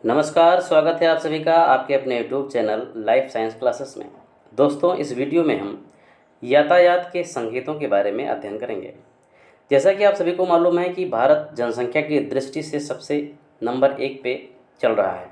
नमस्कार, स्वागत है आप सभी का आपके अपने YouTube channel life science classes में। दोस्तों, इस वीडियो में हम यातायात के संकेतों के बारे में अध्ययन करेंगे। जैसा कि आप सभी को मालूम है कि भारत जनसंख्या की दृष्टि से सबसे नंबर 1 पे चल रहा है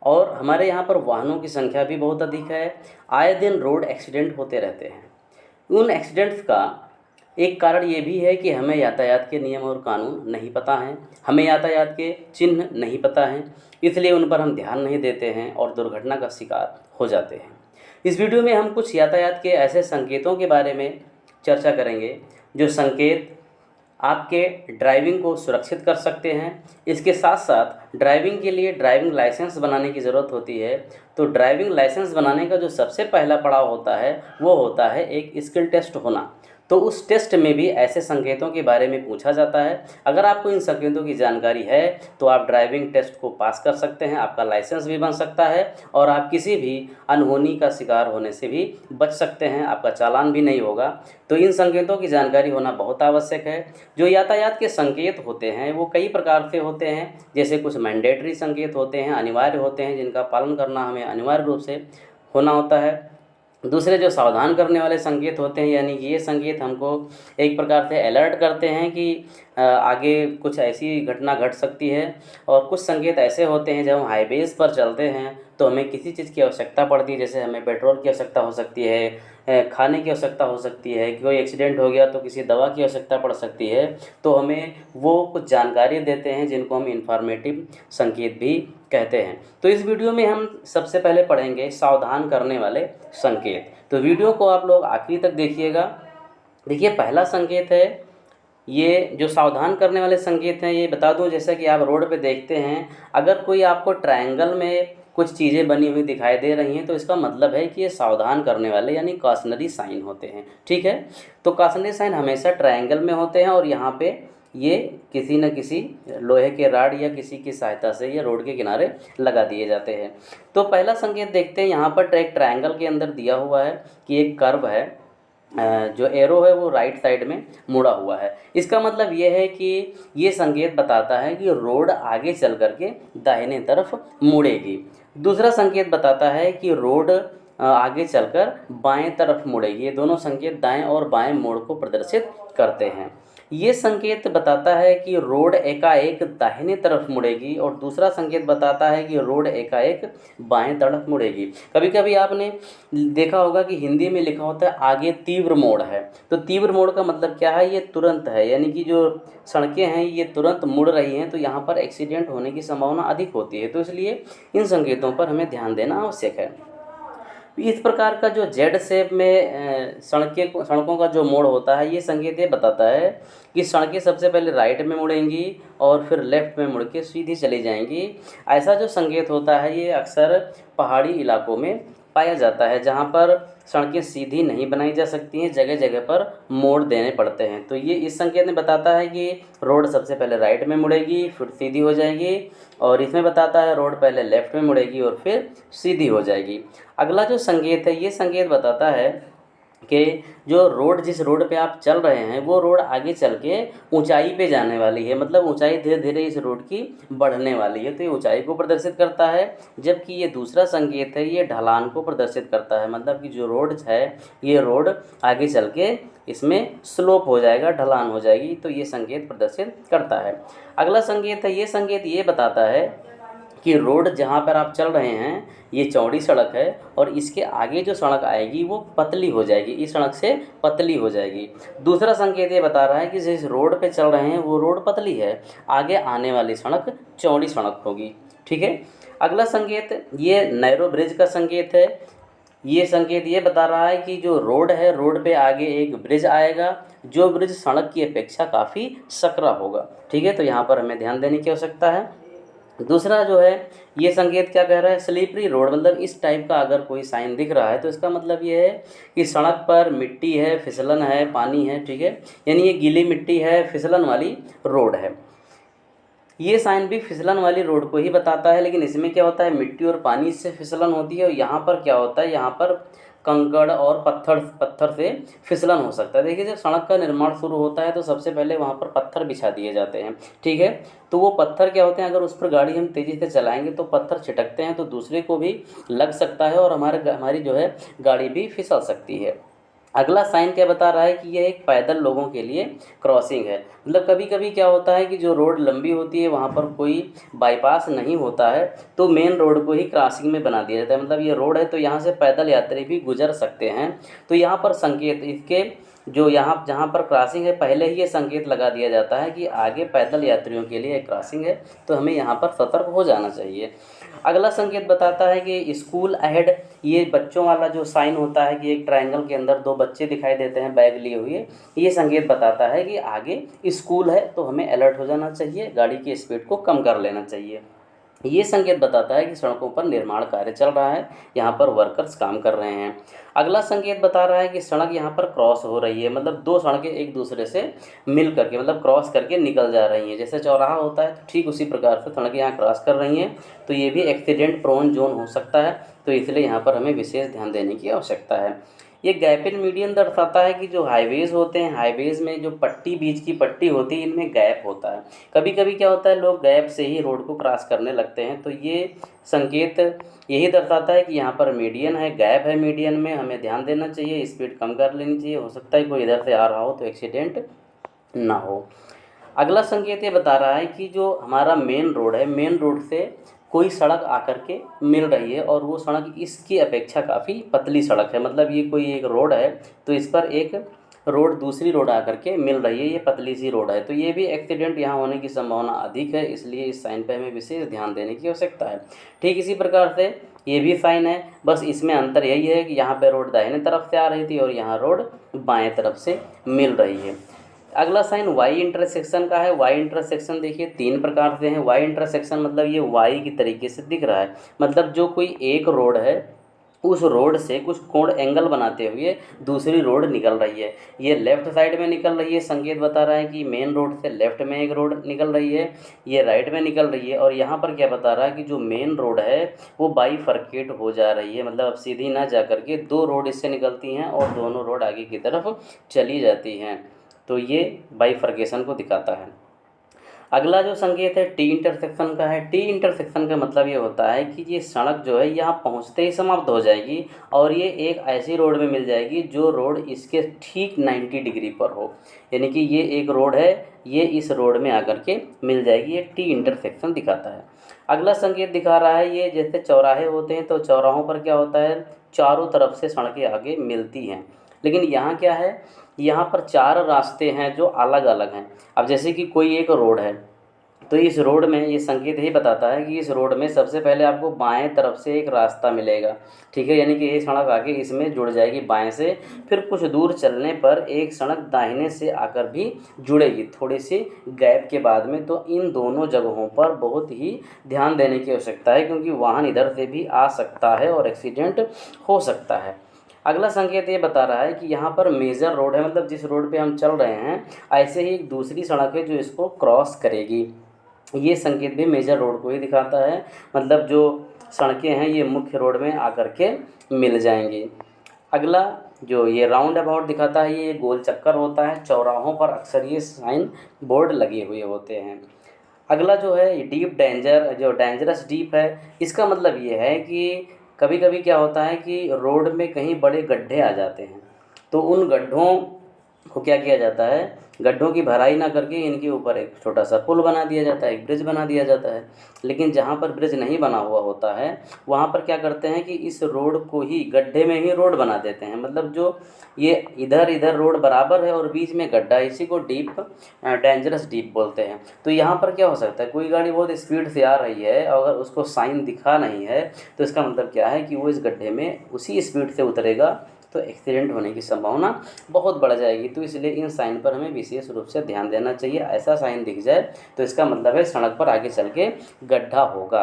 और हमारे यहाँ पर वाहनों की संख्या भी बहुत अधिक है। आए दिन रोड एक्सीडेंट होते रहते हैं। उन एक्सीडेंट्स का एक कारण ये भी है कि हमें यातायात के नियम और कानून नहीं पता हैं, हमें यातायात के चिन्ह नहीं पता हैं, इसलिए उन पर हम ध्यान नहीं देते हैं और दुर्घटना का शिकार हो जाते हैं। इस वीडियो में हम कुछ यातायात के ऐसे संकेतों के बारे में चर्चा करेंगे जो संकेत आपके ड्राइविंग को सुरक्षित कर सकते हैं। इसके साथ साथ ड्राइविंग के लिए ड्राइविंग लाइसेंस बनाने की ज़रूरत होती है। तो ड्राइविंग लाइसेंस बनाने का जो सबसे पहला पड़ाव होता है वो होता है एक स्किल टेस्ट होना। तो उस टेस्ट में भी ऐसे संकेतों के बारे में पूछा जाता है। अगर आपको इन संकेतों की जानकारी है तो आप ड्राइविंग टेस्ट को पास कर सकते हैं, आपका लाइसेंस भी बन सकता है और आप किसी भी अनहोनी का शिकार होने से भी बच सकते हैं, आपका चालान भी नहीं होगा। तो इन संकेतों की जानकारी होना बहुत आवश्यक है। जो यातायात के संकेत होते हैं वो कई प्रकार से होते हैं। जैसे कुछ मैंडेटरी संकेत होते हैं, अनिवार्य होते हैं, जिनका पालन करना हमें अनिवार्य रूप से होना होता है। दूसरे जो सावधान करने वाले संकेत होते हैं, यानी कि ये संकेत हमको एक प्रकार से अलर्ट करते हैं कि आगे कुछ ऐसी घटना घट सकती है। और कुछ संकेत ऐसे होते हैं जब हम हाईवेज़ पर चलते हैं तो हमें किसी चीज़ की आवश्यकता पड़ती है, जैसे हमें पेट्रोल की आवश्यकता हो सकती है, खाने की आवश्यकता हो सकती है, कोई एक्सीडेंट हो गया तो किसी दवा की आवश्यकता पड़ सकती है। तो हमें वो कुछ जानकारी देते हैं जिनको हम इंफॉर्मेटिव संकेत भी कहते हैं। तो इस वीडियो में हम सबसे पहले पढ़ेंगे सावधान करने वाले संकेत। तो वीडियो को आप लोग आखिरी तक देखिएगा। देखिए, पहला संकेत है, ये जो सावधान करने वाले संकेत हैं, ये बता दूं, जैसा कि आप रोड पे देखते हैं, अगर कोई आपको ट्रायंगल में कुछ चीज़ें बनी हुई दिखाई दे रही हैं तो इसका मतलब है कि ये सावधान करने वाले यानी कॉशनरी साइन होते हैं। ठीक है, तो कॉशनरी साइन हमेशा ट्रायंगल में होते हैं और यहाँ पे ये किसी न किसी लोहे के राड या किसी की सहायता से ये रोड के किनारे लगा दिए जाते हैं। तो पहला संकेत देखते हैं, यहाँ पर एक ट्रायंगल के अंदर दिया हुआ है कि एक कर्व है, जो एरो है वो राइट साइड में मुड़ा हुआ है। इसका मतलब ये है कि ये संकेत बताता है कि रोड आगे चल करके दाहिने तरफ मुड़ेगी। दूसरा संकेत बताता है कि रोड आगे चलकर बाएं तरफ मुड़ेगी। ये दोनों संकेत दाएं और बाएं मोड़ को प्रदर्शित करते हैं। ये संकेत बताता है कि रोड एकाएक दाहिने तरफ मुड़ेगी और दूसरा संकेत बताता है कि रोड एकाएक बाएं तरफ मुड़ेगी। कभी कभी आपने देखा होगा कि हिंदी में लिखा होता है आगे तीव्र मोड़ है। तो तीव्र मोड़ का मतलब क्या है, ये तुरंत है, यानी कि जो सड़कें हैं ये तुरंत मुड़ रही हैं, तो यहाँ पर एक्सीडेंट होने की संभावना अधिक होती है। तो इसलिए इन संकेतों पर हमें ध्यान देना आवश्यक है। इस प्रकार का जो जेड शेप में सड़कों का जो मोड़ होता है, ये संकेत ये बताता है कि सड़कें सबसे पहले राइट में मुड़ेंगी और फिर लेफ्ट में मुड़ के सीधी चली जाएंगी। ऐसा जो संकेत होता है ये अक्सर पहाड़ी इलाकों में पाया जाता है, जहाँ पर सड़कें सीधी नहीं बनाई जा सकती हैं, जगह जगह पर मोड़ देने पड़ते हैं। तो ये इस संकेत में बताता है कि रोड सबसे पहले राइट में मुड़ेगी फिर सीधी हो जाएगी, और इसमें बताता है रोड पहले लेफ्ट में मुड़ेगी और फिर सीधी हो जाएगी। अगला जो संकेत है, ये संकेत बताता है कि जो रोड जिस रोड पे आप चल रहे हैं वो रोड आगे चल के ऊंचाई पे जाने वाली है, मतलब ऊंचाई धीरे धीरे इस रोड की बढ़ने वाली है, तो ये ऊंचाई को प्रदर्शित करता है। जबकि ये दूसरा संकेत है, ये ढलान को प्रदर्शित करता है, मतलब कि जो रोड है ये रोड आगे चल के इसमें स्लोप हो जाएगा, ढलान हो जाएगी, तो ये संकेत प्रदर्शित करता है। अगला संकेत है, ये संकेत ये बताता है कि रोड जहाँ पर आप चल रहे हैं ये चौड़ी सड़क है और इसके आगे जो सड़क आएगी वो पतली हो जाएगी, इस सड़क से पतली हो जाएगी। दूसरा संकेत ये बता रहा है कि जिस रोड पे चल रहे हैं वो रोड पतली है, आगे आने वाली सड़क चौड़ी सड़क होगी। ठीक है, अगला संकेत ये नैरो ब्रिज का संकेत है। ये संकेत ये बता रहा है कि जो रोड है, रोड पे आगे एक ब्रिज आएगा, जो ब्रिज सड़क की अपेक्षा काफ़ी सकरा होगा। ठीक है, तो यहाँ पर हमें ध्यान देने की आवश्यकता है। दूसरा जो है, ये संकेत क्या कह रहा है, स्लिपरी रोड, मतलब इस टाइप का अगर कोई साइन दिख रहा है तो इसका मतलब ये है कि सड़क पर मिट्टी है, फिसलन है, पानी है। ठीक है, यानी ये गीली मिट्टी है, फिसलन वाली रोड है। ये साइन भी फिसलन वाली रोड को ही बताता है, लेकिन इसमें क्या होता है, मिट्टी और पानी से फिसलन होती है और यहाँ पर क्या होता है, यहाँ पर कंकड़ और पत्थर पत्थर से फिसलन हो सकता है। देखिए, जब सड़क का निर्माण शुरू होता है तो सबसे पहले वहाँ पर पत्थर बिछा दिए जाते हैं, ठीक है। तो वो पत्थर क्या होते हैं, अगर उस पर गाड़ी हम तेज़ी से चलाएंगे तो पत्थर छिटकते हैं, तो दूसरे को भी लग सकता है और हमारी जो है गाड़ी भी फिसल सकती है। अगला साइन क्या बता रहा है कि यह एक पैदल लोगों के लिए क्रॉसिंग है। मतलब कभी कभी क्या होता है कि जो रोड लंबी होती है वहाँ पर कोई बाईपास नहीं होता है, तो मेन रोड को ही क्रॉसिंग में बना दिया जाता है। मतलब ये रोड है तो यहाँ से पैदल यात्री भी गुजर सकते हैं। तो यहाँ पर संकेत इसके जो यहाँ जहाँ पर क्रॉसिंग है पहले ही ये संकेत लगा दिया जाता है कि आगे पैदल यात्रियों के लिए एक क्रॉसिंग है, तो हमें यहाँ पर सतर्क हो जाना चाहिए। अगला संकेत बताता है कि स्कूल अहेड। ये बच्चों वाला जो साइन होता है कि एक ट्रायंगल के अंदर दो बच्चे दिखाई देते हैं बैग लिए हुए, ये संकेत बताता है कि आगे स्कूल है, तो हमें अलर्ट हो जाना चाहिए, गाड़ी की स्पीड को कम कर लेना चाहिए। ये संकेत बताता है कि सड़कों पर निर्माण कार्य चल रहा है, यहाँ पर वर्कर्स काम कर रहे हैं। अगला संकेत बता रहा है कि सड़क यहाँ पर क्रॉस हो रही है, मतलब दो सड़कें एक दूसरे से मिल करके मतलब क्रॉस करके निकल जा रही हैं। जैसे चौराहा होता है तो ठीक उसी प्रकार से सड़कें यहाँ क्रॉस कर रही हैं, तो ये भी एक्सीडेंट प्रोन जोन हो सकता है, तो इसलिए यहाँ पर हमें विशेष ध्यान देने की आवश्यकता है। ये गैप इन मीडियन दर्शाता है कि जो हाईवेज़ होते हैं, हाईवेज़ में जो पट्टी बीच की पट्टी होती है इनमें गैप होता है। कभी कभी क्या होता है, लोग गैप से ही रोड को क्रॉस करने लगते हैं, तो ये संकेत यही दर्शाता है कि यहाँ पर मीडियन है, गैप है मीडियन में, हमें ध्यान देना चाहिए, स्पीड कम कर लेनी चाहिए। हो सकता है कोई इधर से आ रहा हो तो एक्सीडेंट ना हो। अगला संकेत ये बता रहा है कि जो हमारा मेन रोड है, मेन रोड से कोई सड़क आकर के मिल रही है और वो सड़क इसकी अपेक्षा काफ़ी पतली सड़क है। मतलब ये कोई एक रोड है तो इस पर एक रोड दूसरी रोड आकर के मिल रही है, ये पतली सी रोड है, तो ये भी एक्सीडेंट यहाँ होने की संभावना अधिक है, इसलिए इस साइन पर हमें विशेष ध्यान देने की आवश्यकता है। ठीक इसी प्रकार से ये भी साइन है, बस इसमें अंतर यही है कि यहाँ पे रोड दाहिने तरफ से आ रही थी और यहाँ रोड बाएं तरफ से मिल रही है। अगला साइन वाई इंटरसेक्शन का है। वाई इंटरसेक्शन देखिए तीन प्रकार से हैं। वाई इंटरसेक्शन मतलब ये वाई की तरीके से दिख रहा है, मतलब जो कोई एक रोड है उस रोड से कुछ कोण एंगल बनाते हुए दूसरी रोड निकल रही है। ये लेफ्ट साइड में निकल रही है, संकेत बता रहा है कि मेन रोड से लेफ्ट में एक रोड निकल रही है, ये राइट में निकल रही है। और यहाँ पर क्या बता रहा है कि जो मेन रोड है वो बाईफरकेट हो जा रही है, मतलब अब सीधी ना जा करके दो रोड इससे निकलती हैं और दोनों रोड आगे की तरफ चली जाती हैं, तो ये बाईफरकेशन को दिखाता है। अगला जो संकेत है टी इंटरसेक्शन का है। टी इंटरसेक्शन का मतलब ये होता है कि ये सड़क जो है यहाँ पहुँचते ही समाप्त हो जाएगी और ये एक ऐसी रोड में मिल जाएगी जो रोड इसके ठीक 90 डिग्री पर हो, यानी कि ये एक रोड है, ये इस रोड में आकर के मिल जाएगी, ये टी इंटरसेक्शन दिखाता है। अगला संकेत दिखा रहा है, ये जैसे चौराहे होते हैं तो चौराहों पर क्या होता है, चारों तरफ से सड़कें आगे मिलती हैं, लेकिन यहाँ क्या है, यहाँ पर चार रास्ते हैं जो अलग अलग हैं। अब जैसे कि कोई एक रोड है तो इस रोड में ये संकेत ही बताता है कि इस रोड में सबसे पहले आपको बाएं तरफ से एक रास्ता मिलेगा, ठीक है, यानी कि ये सड़क आके इसमें जुड़ जाएगी बाएं से, फिर कुछ दूर चलने पर एक सड़क दाहिने से आकर भी जुड़ेगी थोड़ी सी गैप के बाद में। तो इन दोनों जगहों पर बहुत ही ध्यान देने की आवश्यकता है, क्योंकि वाहन इधर से भी आ सकता है और एक्सीडेंट हो सकता है। अगला संकेत ये बता रहा है कि यहाँ पर मेजर रोड है, मतलब जिस रोड पे हम चल रहे हैं ऐसे ही एक दूसरी सड़क है जो इसको क्रॉस करेगी। ये संकेत भी मेजर रोड को ही दिखाता है, मतलब जो सड़कें हैं ये मुख्य रोड में आकर के मिल जाएंगी। अगला जो ये राउंड अबाउट दिखाता है, ये गोल चक्कर होता है, चौराहों पर अक्सर ये साइन बोर्ड लगे हुए होते हैं। अगला जो है डीप डेंजर, जो डेंजरस डीप है, इसका मतलब ये है कि कभी कभी क्या होता है कि रोड में कहीं बड़े गड्ढे आ जाते हैं, तो उन गड्ढों को क्या किया जाता है, गड्ढों की भराई ना करके इनके ऊपर एक छोटा सा पुल बना दिया जाता है, एक ब्रिज बना दिया जाता है। लेकिन जहाँ पर ब्रिज नहीं बना हुआ होता है वहाँ पर क्या करते हैं कि इस रोड को ही गड्ढे में ही रोड बना देते हैं, मतलब जो ये इधर इधर रोड बराबर है और बीच में गड्ढा, इसी को डीप डेंजरस डीप बोलते हैं। तो यहाँ पर क्या हो सकता है, कोई गाड़ी बहुत स्पीड से आ रही है, अगर उसको साइन दिखा नहीं है तो इसका मतलब क्या है कि वो इस गड्ढे में उसी स्पीड से उतरेगा, तो एक्सीडेंट होने की संभावना बहुत बढ़ जाएगी। तो इसलिए इन साइन पर हमें विशेष रूप से ध्यान देना चाहिए। ऐसा साइन दिख जाए तो इसका मतलब है सड़क पर आगे चल के गड्ढा होगा।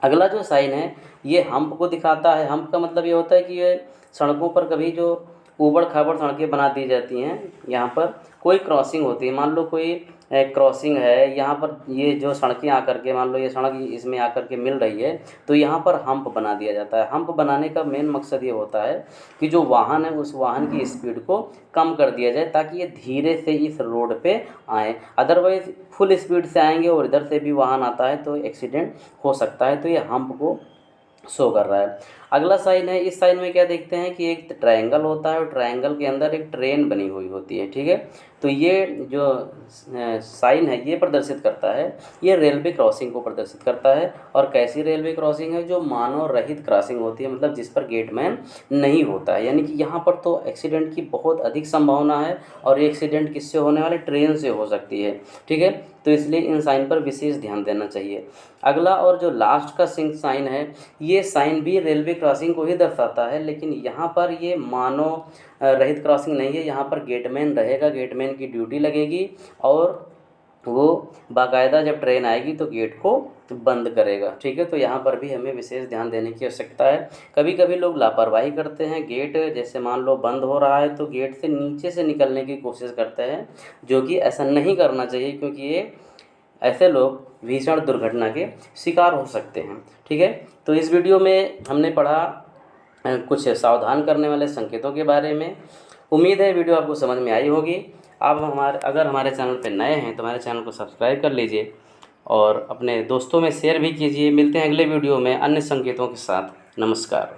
अगला जो साइन है ये हम्प को दिखाता है। हम्प का मतलब ये होता है कि ये सड़कों पर कभी जो ऊबड़ खाबड़ सड़कें बना दी जाती हैं। यहाँ पर कोई क्रॉसिंग होती है, मान लो कोई क्रॉसिंग है यहाँ पर, ये जो सड़कें आकर के, मान लो ये सड़क इसमें आकर के मिल रही है, तो यहाँ पर हम्प बना दिया जाता है। हम्प बनाने का मेन मकसद ये होता है कि जो वाहन है उस वाहन की स्पीड को कम कर दिया जाए, ताकि ये धीरे से इस रोड पे आए। अदरवाइज़ फुल स्पीड से आएंगे और इधर से भी वाहन आता है तो एक्सीडेंट हो सकता है। तो ये हम्प को शो कर रहा है। अगला साइन है, इस साइन में क्या देखते हैं कि एक ट्रायंगल होता है और ट्रायंगल के अंदर एक ट्रेन बनी हुई होती है, ठीक है। तो ये जो साइन है ये प्रदर्शित करता है, ये रेलवे क्रॉसिंग को प्रदर्शित करता है। और कैसी रेलवे क्रॉसिंग है? जो मानव रहित क्रॉसिंग होती है, मतलब जिस पर गेटमैन नहीं होता है। यानी कि यहाँ पर तो एक्सीडेंट की बहुत अधिक संभावना है, और ये एक्सीडेंट किससे होने वाले? ट्रेन से हो सकती है, ठीक है। तो इसलिए इन साइन पर विशेष ध्यान देना चाहिए। अगला और जो लास्ट का साइन है, ये साइन भी रेलवे क्रॉसिंग को ही दर्शाता है, लेकिन यहाँ पर ये मानव रहित क्रॉसिंग नहीं है। यहाँ पर गेटमैन रहेगा, गेटमैन की ड्यूटी लगेगी, और वो बाकायदा जब ट्रेन आएगी तो गेट को बंद करेगा, ठीक है। तो यहाँ पर भी हमें विशेष ध्यान देने की आवश्यकता है। कभी कभी लोग लापरवाही करते हैं, गेट जैसे मान लो बंद हो रहा है तो गेट से नीचे से निकलने की कोशिश करते हैं, जो कि ऐसा नहीं करना चाहिए, क्योंकि ये ऐसे लोग भीषण दुर्घटना के शिकार हो सकते हैं, ठीक है। तो इस वीडियो में हमने पढ़ा कुछ सावधान करने वाले संकेतों के बारे में। उम्मीद है वीडियो आपको समझ में आई होगी। आप अगर हमारे चैनल पर नए हैं तो हमारे चैनल को सब्सक्राइब कर लीजिए और अपने दोस्तों में शेयर भी कीजिए। मिलते हैं अगले वीडियो में अन्य संकेतों के साथ। नमस्कार।